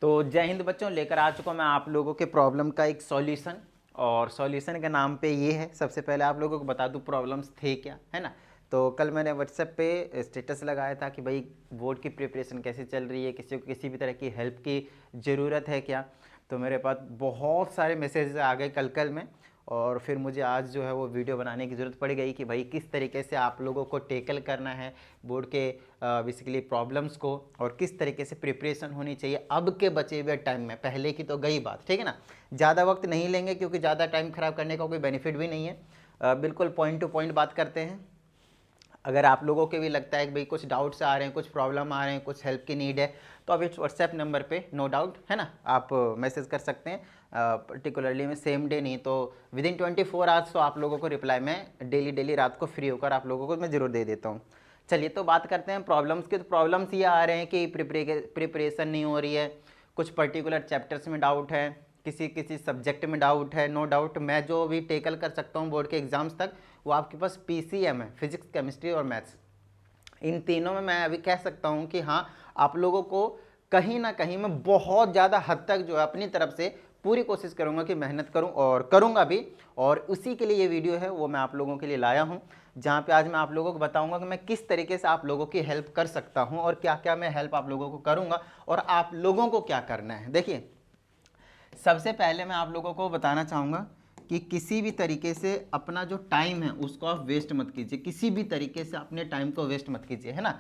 तो जय हिंद बच्चों, लेकर आ चुका हूं मैं आप लोगों के प्रॉब्लम का एक सॉल्यूशन। और सॉल्यूशन के नाम पे ये है, सबसे पहले आप लोगों को बता दूं प्रॉब्लम्स थे क्या, है ना। तो कल मैंने व्हाट्सएप पे स्टेटस लगाया था कि भाई बोर्ड की प्रिपरेशन कैसे चल रही है, किसी को किसी भी तरह की हेल्प की ज़रूरत है क्या। तो मेरे पास बहुत सारे मैसेजेस आ गए कल में, और फिर मुझे आज जो है वो वीडियो बनाने की ज़रूरत पड़ गई कि भाई किस तरीके से आप लोगों को टेकल करना है बोर्ड के बेसिकली प्रॉब्लम्स को, और किस तरीके से प्रिपरेशन होनी चाहिए अब के बचे हुए टाइम में। पहले की तो गई बात, ठीक है ना। ज़्यादा वक्त नहीं लेंगे क्योंकि ज़्यादा टाइम ख़राब करने का कोई बेनिफिट भी नहीं है। बिल्कुल पॉइंट टू पॉइंट बात करते हैं। अगर आप लोगों के भी लगता है कि भाई कुछ डाउट्स आ रहे हैं, कुछ प्रॉब्लम आ रहे हैं, कुछ हेल्प की नीड है, तो आप इस व्हाट्सएप नंबर पे नो डाउट, है ना, आप मैसेज कर सकते हैं। पर्टिकुलरली में सेम डे नहीं तो विदिन 24 आवर्स तो आप लोगों को रिप्लाई मैं डेली रात को फ्री होकर आप लोगों को मैं ज़रूर दे देता हूँ। चलिए तो बात करते हैं प्रॉब्लम्स की। तो प्रॉब्लम्स ये आ रहे हैं कि प्रिपरेशन नहीं हो रही है, कुछ पर्टिकुलर चैप्टर्स में डाउट है, किसी किसी सब्जेक्ट में डाउट है। नो डाउट मैं जो भी टेकल कर सकता हूँ बोर्ड के एग्जाम्स तक वो आपके पास PCM है, फिजिक्स केमिस्ट्री और मैथ्स। इन तीनों में मैं अभी कह सकता हूँ कि हाँ, आप लोगों को कहीं ना कहीं मैं बहुत ज़्यादा हद तक जो है अपनी तरफ से पूरी कोशिश करूँगा कि मेहनत करूँ, और करूँगा भी। और उसी के लिए ये वीडियो है वो मैं आप लोगों के लिए लाया हूँ, जहाँ पे आज मैं आप लोगों को बताऊँगा कि मैं किस तरीके से आप लोगों की हेल्प कर सकता हूँ और क्या क्या मैं हेल्प आप लोगों को करूँगा और आप लोगों को क्या करना है। देखिए, सबसे पहले मैं आप लोगों को बताना चाहूँगा कि किसी भी तरीके से अपना जो टाइम है उसको आप वेस्ट मत कीजिए। किसी भी तरीके से अपने टाइम को वेस्ट मत कीजिए, है ना,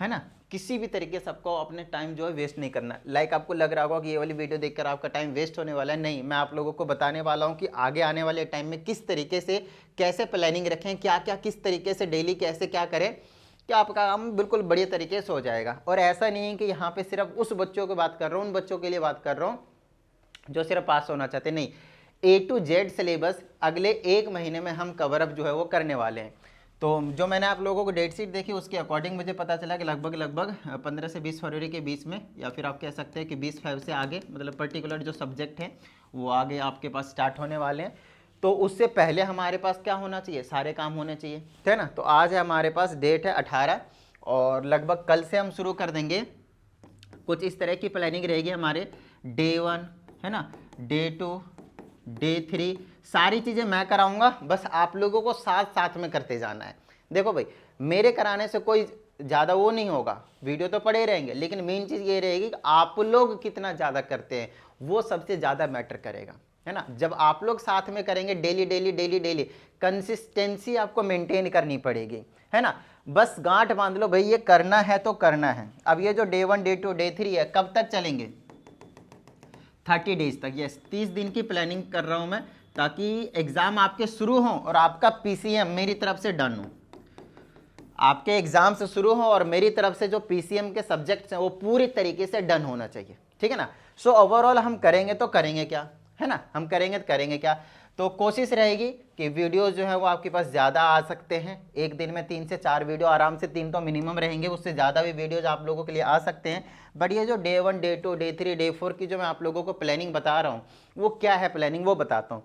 है ना। किसी भी तरीके से आपको अपने टाइम जो है वेस्ट नहीं करना। लाइक आपको लग रहा होगा कि ये वाली वीडियो देखकर आपका टाइम वेस्ट होने वाला है, नहीं, मैं आप लोगों को बताने वाला हूँ कि आगे आने वाले टाइम में किस तरीके से कैसे प्लानिंग रखें, क्या क्या किस तरीके से डेली कैसे क्या करें कि आपका काम बिल्कुल बढ़िया तरीके से हो जाएगा। और ऐसा नहीं है कि यहाँ पे सिर्फ उस बच्चों की बात कर रहा हूँ, उन बच्चों के लिए बात कर रहा हूँ जो सिर्फ पास होना चाहते, नहीं, A to Z सिलेबस अगले 1 महीने में हम कवर अप जो है वो करने वाले हैं। तो जो मैंने आप लोगों को डेट शीट देखी उसके अकॉर्डिंग मुझे पता चला कि लगभग 15 से 20 फरवरी के बीच में, या फिर आप कह सकते हैं कि 20 से आगे, मतलब पर्टिकुलर जो सब्जेक्ट हैं वो आगे आपके पास स्टार्ट होने वाले हैं। तो उससे पहले हमारे पास क्या होना चाहिए, सारे काम होने चाहिए, है ना। तो आज है हमारे पास डेट है 18, और लगभग कल से हम शुरू कर देंगे। कुछ इस तरह की प्लानिंग रहेगी हमारे Day 1, है ना, Day 2, Day 3, सारी चीज़ें मैं कराऊंगा, बस आप लोगों को साथ साथ में करते जाना है। देखो भाई, मेरे कराने से कोई ज़्यादा वो नहीं होगा, वीडियो तो पड़े रहेंगे, लेकिन मेन चीज़ ये रहेगी कि आप लोग कितना ज़्यादा करते हैं वो सबसे ज़्यादा मैटर करेगा, है ना। जब आप लोग साथ में करेंगे डेली कंसिस्टेंसी आपको मेंटेन करनी पड़ेगी, है ना। बस गांठ बांध लो भाई, ये करना है तो करना है। अब ये जो Day 1, Day 2, Day 3 है, कब तक चलेंगे, 30 डेज तक। यस, 30 दिन की प्लानिंग कर रहा हूं मैं, ताकि एग्जाम आपके शुरू हो और आपका PCM मेरी तरफ से डन हो। आपके एग्जाम से शुरू हो और मेरी तरफ से जो PCM के सब्जेक्ट्स हैं वो पूरी तरीके से डन होना चाहिए, ठीक है ना। सो ओवरऑल हम करेंगे तो करेंगे क्या, है ना, हम करेंगे तो करेंगे क्या। तो कोशिश रहेगी कि वीडियो जो है वो आपके पास ज़्यादा आ सकते हैं। एक दिन में 3 से 4 वीडियो आराम से, 3 तो मिनिमम रहेंगे, उससे ज़्यादा भी वीडियोज आप लोगों के लिए आ सकते हैं। बट ये जो Day 1, Day 2, Day 3, Day 4 की जो मैं आप लोगों को प्लानिंग बता रहा हूँ वो क्या है प्लानिंग, वो बताता हूँ।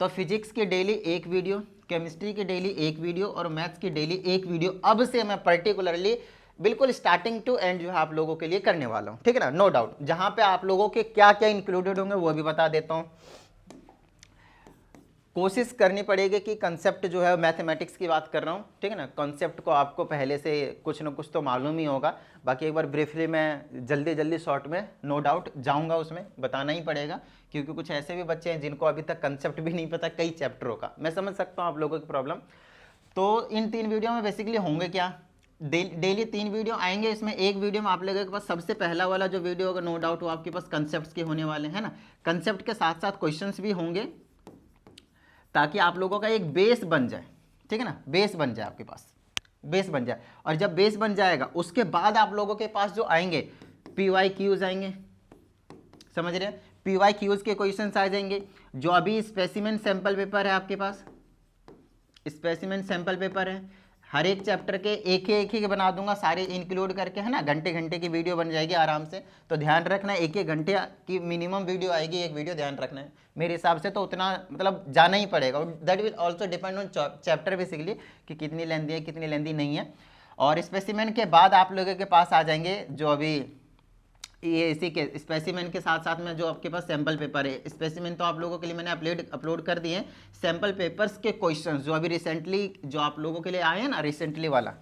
तो फिजिक्स की डेली 1 वीडियो, केमिस्ट्री की डेली 1 वीडियो और मैथ्स की डेली 1 वीडियो अब से मैं पर्टिकुलरली बिल्कुल स्टार्टिंग टू एंड जो है आप लोगों के लिए करने वाला हूँ, ठीक है ना। नो डाउट, जहाँ पे आप लोगों के क्या क्या इंक्लूडेड होंगे वो भी बता देता हूँ। कोशिश करनी पड़ेगी कि कंसेप्ट जो है मैथमेटिक्स की बात कर रहा हूँ, ठीक है ना, कंसेप्ट को आपको पहले से कुछ ना कुछ तो मालूम ही होगा। बाकी एक बार ब्रीफली मैं जल्दी शॉर्ट में नो डाउट जाऊँगा, उसमें बताना ही पड़ेगा, क्योंकि कुछ ऐसे भी बच्चे हैं जिनको अभी तक कंसेप्ट भी नहीं पता कई चैप्टरों का। मैं समझ सकता हूँ आप लोगों की प्रॉब्लम। तो इन 3 वीडियो में बेसिकली होंगे क्या, डेली 3 वीडियो आएंगे। इसमें एक वीडियो में आप लोगों के पास सबसे पहला वाला जो वीडियो होगा नो डाउट वो आपके पास कंसेप्ट के होने वाले हैं ना। कंसेप्ट के साथ साथ क्वेश्चंस भी होंगे, ताकि आप लोगों का एक बेस बन जाए, ठीक है ना, बेस बन जाए, आपके पास बेस बन जाए। और जब बेस बन जाएगा उसके बाद आप लोगों के पास जो आएंगे PYQs आएंगे, समझ रहे हैं, PYQs के क्वेश्चंस आ जाएंगे। जो अभी स्पेसिमेन सैंपल पेपर है आपके पास, स्पेसिमेन सैंपल पेपर है, हर एक चैप्टर के एक ही बना दूंगा सारे इंक्लूड करके, है ना। घंटे की वीडियो बन जाएगी आराम से। तो ध्यान रखना, 1 घंटे की मिनिमम वीडियो आएगी, एक वीडियो, ध्यान रखना है। मेरे हिसाब से तो उतना मतलब जाना ही पड़ेगा। That will also depend on chapter basically, कि कितनी लेंदी है कितनी लेंदी नहीं है। और स्पेसिमेन के बाद आप लोगों के पास आ जाएंगे जो अभी ये इसी के स्पेसिमेन के साथ साथ में जो आपके पास सैम्पल पेपर है, स्पेसिमेन तो आप लोगों के लिए मैंने अपलोड कर दिए हैं। सैम्पल पेपर्स के क्वेश्चंस जो अभी रिसेंटली जो आप लोगों के लिए आए हैं ना, रिसेंटली वाला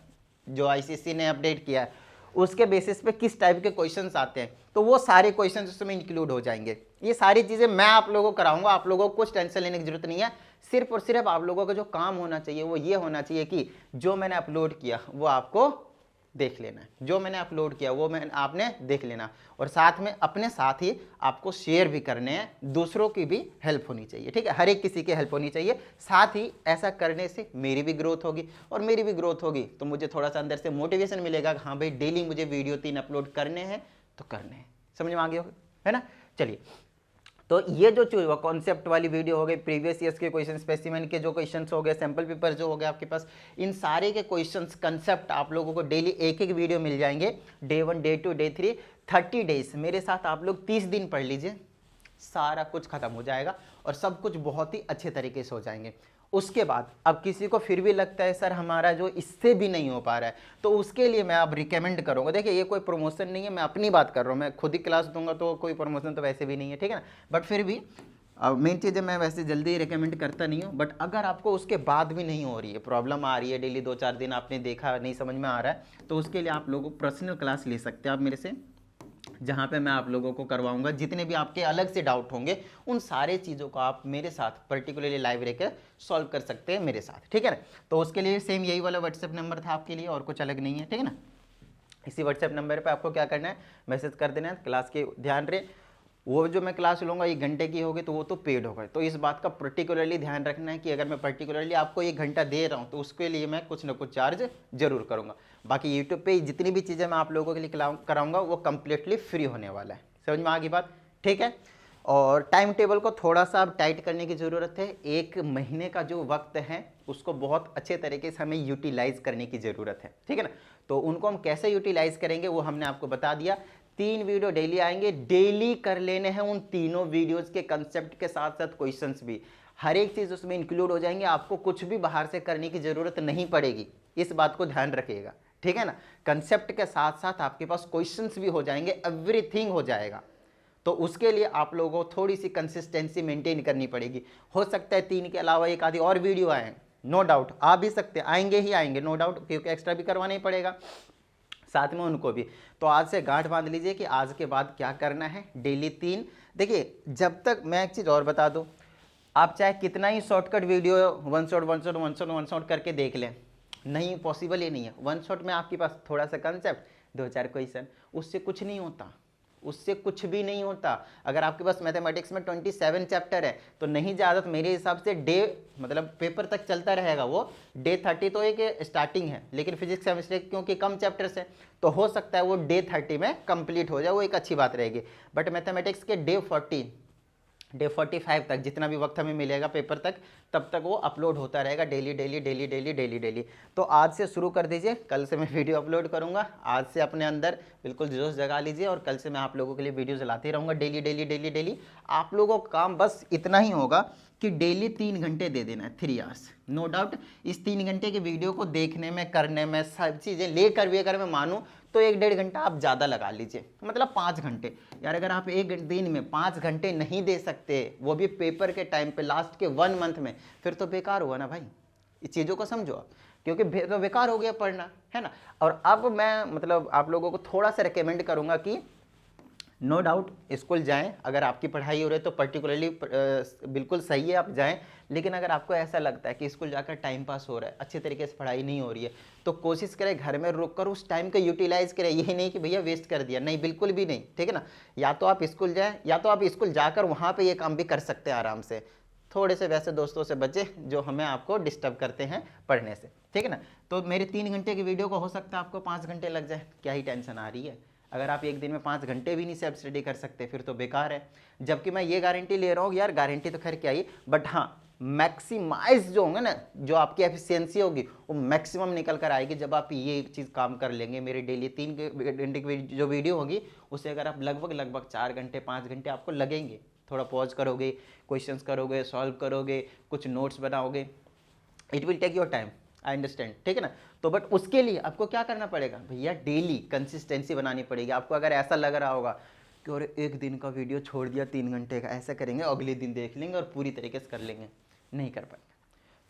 जो आईसीएसई ने अपडेट किया है, उसके बेसिस पे किस टाइप के क्वेश्चंस आते हैं, तो वो सारे क्वेश्चंस उसमें इंक्लूड हो जाएंगे। ये सारी चीज़ें मैं आप लोगों को कराऊंगा, आप लोगों को कुछ टेंशन लेने की जरूरत नहीं है। सिर्फ और सिर्फ आप लोगों का जो काम होना चाहिए वो ये होना चाहिए कि जो मैंने अपलोड किया वो आपको देख लेना है, जो मैंने अपलोड किया वो आपने देख लेना, और साथ में अपने साथ ही आपको शेयर भी करने हैं, दूसरों की भी हेल्प होनी चाहिए, ठीक है, हर एक किसी की हेल्प होनी चाहिए। साथ ही ऐसा करने से मेरी भी ग्रोथ होगी, और मेरी भी ग्रोथ होगी तो मुझे थोड़ा सा अंदर से मोटिवेशन मिलेगा कि हाँ भाई डेली मुझे वीडियो 3 अपलोड करने हैं तो करने हैं। समझ में आ गया है ना। चलिए, तो ये जो चीज कॉन्सेप्ट वाली वीडियो हो गई, प्रीवियस ईयर्स के क्वेश्चन, स्पेसिमेन के जो क्वेश्चंस हो गए, सैंपल पेपर जो हो गए आपके पास, इन सारे के क्वेश्चंस कंसेप्ट आप लोगों को डेली एक एक वीडियो मिल जाएंगे। डे 1, डे 2, डे 3, 30 डेज मेरे साथ आप लोग 30 दिन पढ़ लीजिए, सारा कुछ खत्म हो जाएगा और सब कुछ बहुत ही अच्छे तरीके से हो जाएंगे। उसके बाद अब किसी को फिर भी लगता है सर हमारा जो इससे भी नहीं हो पा रहा है, तो उसके लिए मैं अब रिकमेंड करूंगा। देखिए ये कोई प्रमोशन नहीं है, मैं अपनी बात कर रहा हूँ, मैं खुद ही क्लास दूंगा तो कोई प्रमोशन तो वैसे भी नहीं है, ठीक है ना। बट फिर भी मेन चीज़ें मैं वैसे जल्दी रिकमेंड करता नहीं हूँ, बट अगर आपको उसके बाद भी नहीं हो रही है, प्रॉब्लम आ रही है, डेली 2-4 दिन आपने देखा नहीं समझ में आ रहा है, तो उसके लिए आप लोगों को पर्सनल क्लास ले सकते हैं आप मेरे से, जहाँ पे मैं आप लोगों को करवाऊंगा। जितने भी आपके अलग से डाउट होंगे उन सारे चीज़ों को आप मेरे साथ पर्टिकुलरली लाइव रहकर सॉल्व कर सकते हैं मेरे साथ, ठीक है ना। तो उसके लिए सेम यही वाला व्हाट्सएप नंबर था आपके लिए, और कुछ अलग नहीं है, ठीक है ना। इसी व्हाट्सएप नंबर पे आपको क्या करना है, मैसेज कर देना है। क्लास के ध्यान रहे, वो जो मैं क्लास लूँगा 1 घंटे की होगी तो वो तो पेड होगा, तो इस बात का पर्टिकुलरली ध्यान रखना है कि अगर मैं पर्टिकुलरली आपको 1 घंटा दे रहा हूँ तो उसके लिए मैं कुछ ना कुछ चार्ज जरूर करूँगा। बाकी यूट्यूब पे जितनी भी चीज़ें मैं आप लोगों के लिए कराऊंगा वो कंप्लीटली फ्री होने वाला है। समझ में आ गई बात, ठीक है। और टाइम टेबल को थोड़ा सा अब टाइट करने की ज़रूरत है। 1 महीने का जो वक्त है उसको बहुत अच्छे तरीके से हमें यूटिलाइज करने की ज़रूरत है, ठीक है ना। तो उनको हम कैसे यूटिलाइज करेंगे वो हमने आपको बता दिया। 3 वीडियो डेली आएंगे, डेली कर लेने हैं उन तीनों वीडियोस के कंसेप्ट के साथ साथ क्वेश्चंस भी, हर एक चीज़ उसमें इंक्लूड हो जाएंगे। आपको कुछ भी बाहर से करने की ज़रूरत नहीं पड़ेगी, इस बात को ध्यान रखिएगा, ठीक है ना। कंसेप्ट के साथ साथ आपके पास क्वेश्चंस भी हो जाएंगे, एवरीथिंग हो जाएगा। तो उसके लिए आप लोगों को थोड़ी सी कंसिस्टेंसी मेंटेन करनी पड़ेगी। हो सकता है 3 के अलावा एक आधी और वीडियो आए, नो डाउट आ भी सकते, आएंगे ही आएंगे नो डाउट, क्योंकि एक्स्ट्रा भी करवाना ही पड़ेगा साथ में उनको भी। तो आज से गांठ बांध लीजिए कि आज के बाद क्या करना है, डेली 3। देखिए जब तक, मैं एक चीज़ और बता दूं, आप चाहे कितना ही शॉर्टकट वीडियो वन शॉट करके देख लें, नहीं पॉसिबल ही नहीं है। 1 शॉट में आपके पास थोड़ा सा कंसेप्ट, 2-4 क्वेश्चन, उससे कुछ नहीं होता, उससे कुछ भी नहीं होता। अगर आपके पास मैथमेटिक्स में 27 चैप्टर है तो नहीं ज़्यादा, तो मेरे हिसाब से डे मतलब पेपर तक चलता रहेगा वो। डे 30 तो एक स्टार्टिंग है, लेकिन फिजिक्स केमिस्ट्री क्योंकि कम चैप्टर्स है तो हो सकता है वो डे 30 में कंप्लीट हो जाए, वो एक अच्छी बात रहेगी। बट मैथमेटिक्स के डे 45 तक जितना भी वक्त हमें मिलेगा पेपर तक, तब तक वो अपलोड होता रहेगा daily daily daily daily daily daily. तो आज से शुरू कर दीजिए, कल से मैं वीडियो अपलोड करूंगा। आज से अपने अंदर बिल्कुल जोश जगा लीजिए और कल से मैं आप लोगों के लिए वीडियोज लाते रहूँगा डेली डेली डेली डेली। आप लोगों का काम बस इतना ही होगा कि डेली 3 घंटे दे देना है, 3 आवर्स। नो डाउट इस 3 घंटे के वीडियो को देखने में, करने में, सब चीज़ें लेकर भी अगर मैं मानूँ तो 1-1.5 घंटा आप ज़्यादा लगा लीजिए, मतलब 5 घंटे। यार अगर आप एक दिन में 5 घंटे नहीं दे सकते, वो भी पेपर के टाइम पे, लास्ट के 1 मंथ में, फिर तो बेकार हुआ ना भाई। इस चीज़ों को समझो आप, क्योंकि तो बेकार हो गया पढ़ना, है ना। और अब मैं मतलब आप लोगों को थोड़ा सा रिकमेंड करूँगा कि नो डाउट स्कूल जाएं, अगर आपकी पढ़ाई हो रही है तो पर्टिकुलरली बिल्कुल सही है आप जाएं। लेकिन अगर आपको ऐसा लगता है कि स्कूल जाकर टाइम पास हो रहा है, अच्छे तरीके से पढ़ाई नहीं हो रही है, तो कोशिश करें घर में रुक कर उस टाइम को यूटिलाइज करें। यही नहीं कि भैया वेस्ट कर दिया, नहीं बिल्कुल भी नहीं, ठीक है ना। या तो आप स्कूल जाएँ, या तो आप स्कूल जाकर वहाँ पर ये काम भी कर सकते हैं आराम से। थोड़े से वैसे दोस्तों से बचे जो हमें आपको डिस्टर्ब करते हैं पढ़ने से, ठीक है ना। तो मेरे 3 घंटे की वीडियो को हो सकता है आपको 5 घंटे लग जाए, क्या ही टेंशन आ रही है। अगर आप एक दिन में 5 घंटे भी नहीं सेल्फ स्टडी कर सकते फिर तो बेकार है। जबकि मैं ये गारंटी ले रहा हूँ, यार गारंटी तो खैर क्या ही, बट हाँ मैक्सिमाइज जो होंगे ना, जो आपकी एफिशिएंसी होगी वो मैक्सिमम निकल कर आएगी जब आप ये चीज़ काम कर लेंगे। मेरी डेली 3 घंटे की जो वीडियो होगी उससे अगर आप लगभग 4 घंटे 5 घंटे आपको लगेंगे। थोड़ा पॉज करोगे, क्वेश्चंस करोगे, सॉल्व करोगे, कुछ नोट्स बनाओगे, it will take your time, I understand, ठीक है ना। तो बट उसके लिए आपको क्या करना पड़ेगा भैया, डेली कंसिस्टेंसी बनानी पड़ेगी। आपको अगर ऐसा लग रहा होगा कि और एक दिन का वीडियो छोड़ दिया 3 घंटे का, ऐसा करेंगे अगले दिन देख लेंगे और पूरी तरीके से कर लेंगे, नहीं कर पाएंगे।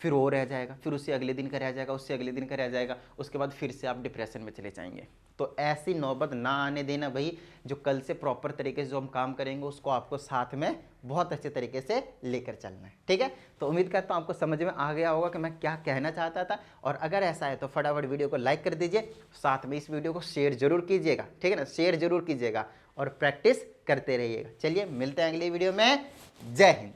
फिर वो रह जाएगा, फिर उससे अगले दिन का रह जाएगा, उससे अगले दिन का रह जाएगा, उसके बाद फिर से आप डिप्रेशन में चले जाएंगे। तो ऐसी नौबत ना आने देना भाई। जो कल से प्रॉपर तरीके से जो हम काम करेंगे उसको आपको साथ में बहुत अच्छे तरीके से लेकर चलना है, ठीक है। तो उम्मीद करता हूँ आपको समझ में आ गया होगा कि मैं क्या कहना चाहता था। और अगर ऐसा है तो फटाफट वीडियो को लाइक कर दीजिए, साथ में इस वीडियो को शेयर जरूर कीजिएगा, ठीक है ना, शेयर जरूर कीजिएगा और प्रैक्टिस करते रहिएगा। चलिए मिलते हैं अगली वीडियो में। जय हिंद।